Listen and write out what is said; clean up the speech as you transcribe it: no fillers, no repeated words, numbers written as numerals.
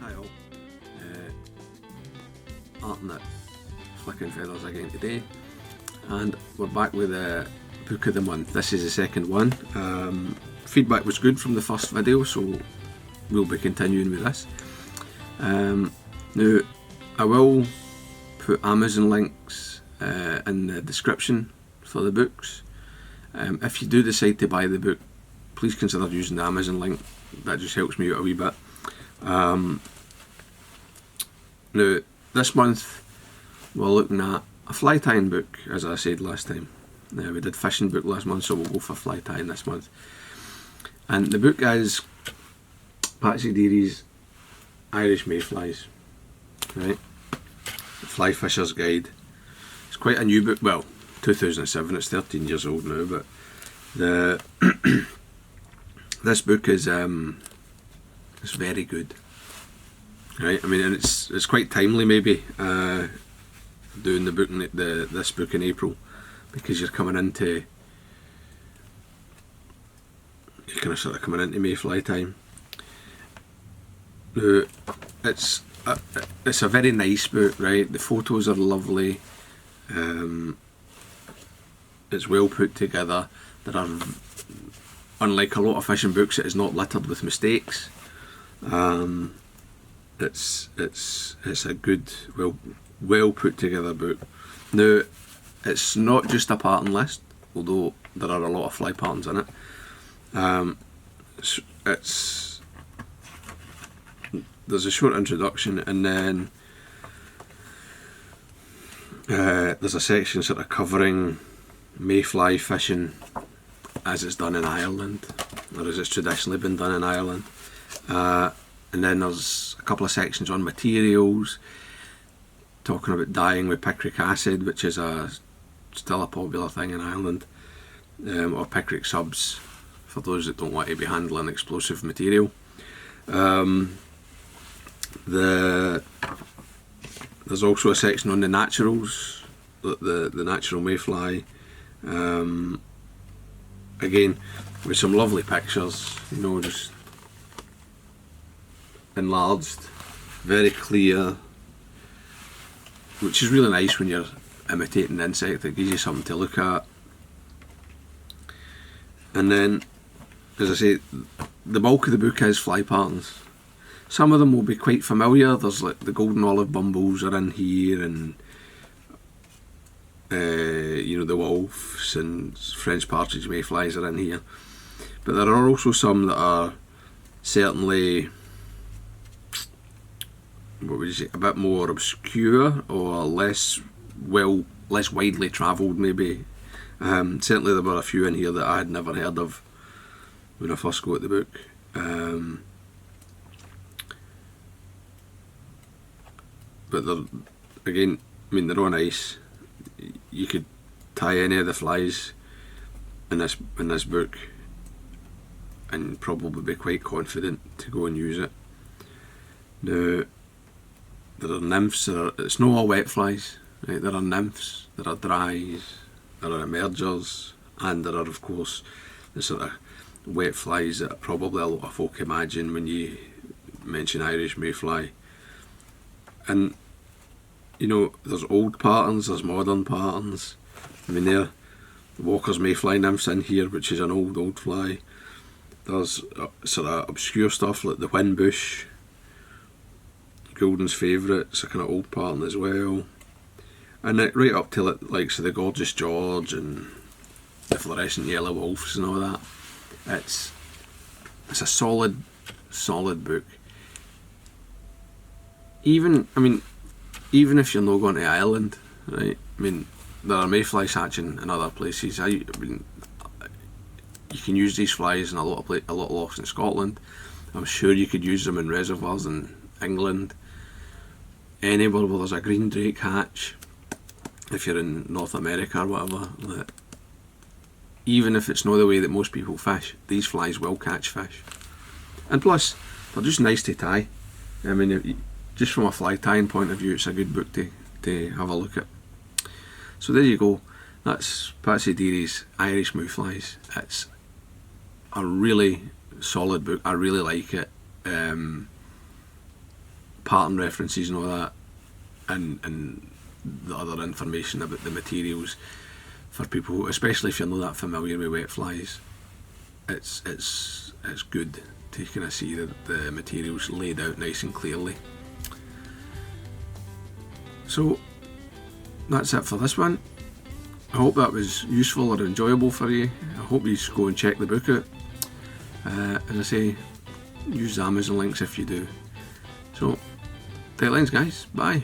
Hi all, Arting at Flicking Feathers again today, and we're back with a book of the month. This is the second one. Feedback was good from the first video, so we'll be continuing with this. Now, I will put Amazon links in the description for the books. If you do decide to buy the book, please consider using the Amazon link. That just helps me out a wee bit. Now, this month we're looking at a fly tying book, as I said last time. We did fishing book last month, so we'll go for fly tying this month. And the book is Patsy Deery's Irish Mayflies, right? The Flyfisher's Guide. It's quite a new book, well, 2007, it's 13 years old now, but the this book is it's very good. Right, I mean, and it's quite timely maybe doing the book this book in April, because you're coming into sort of coming into Mayfly time. It's a very nice book, right? The photos are lovely. It's well put together. There are, unlike a lot of fishing books, it is not littered with mistakes. It's a good, well put together book. Now, it's not just a pattern list, although there are a lot of fly patterns in it. There's a short introduction, and then there's a section sort of covering mayfly fishing as it's done in Ireland, or as it's traditionally been done in Ireland. And then there's a couple of sections on materials, talking about dyeing with picric acid, which is still a popular thing in Ireland, or picric subs, for those that don't want to be handling explosive material. There's also a section on the naturals, the natural mayfly, again with some lovely pictures, you know, just enlarged, very clear, which is really nice when you're imitating the insect. It gives you something to look at. And then, as I say, the bulk of the book is fly patterns. Some of them will be quite familiar. There's like the golden olive bumbles are in here, and you know, the wolves and French partridge mayflies are in here. But there are also some that are certainly, what would you say, a bit more obscure or less widely travelled maybe. Certainly there were a few in here that I had never heard of when I first got the book. But they're, again, I mean, they're on ice. You could tie any of the flies in this book and probably be quite confident to go and use it. Now, there are nymphs. It's not all wet flies, right? There are nymphs, there are dries, there are emergers, and there are, of course, the sort of wet flies that probably a lot of folk imagine when you mention Irish Mayfly. And, you know, there's old patterns, there's modern patterns. I mean, there, the Walker's Mayfly nymph's in here, which is an old fly. There's sort of obscure stuff like the Whinbush, Golden's Favourite, it's a kind of old pattern as well. And right up till it, like, so the Gorgeous George and the Fluorescent Yellow Wolves and all that. It's a solid book. Even if you're not going to Ireland, right? I mean, there are mayflies hatching in other places. I mean, you can use these flies in a lot of lochs in Scotland. I'm sure you could use them in reservoirs in England. Anywhere where there's a green drake hatch, if you're in North America or whatever, that even if it's not the way that most people fish, these flies will catch fish. And plus, they're just nice to tie. I mean, just from a fly tying point of view, it's a good book to have a look at. So there you go. That's Patsy Deery's Irish Mayflies. It's a really solid book. I really like it. pattern references and all that, and the other information about the materials for people, especially if you're not that familiar with wet flies. It's good to kind of see the materials laid out nice and clearly. So that's it for this one. I hope that was useful or enjoyable for you. I hope you go and check the book out. As I say, use the Amazon links if you do. So, tight lines guys, bye.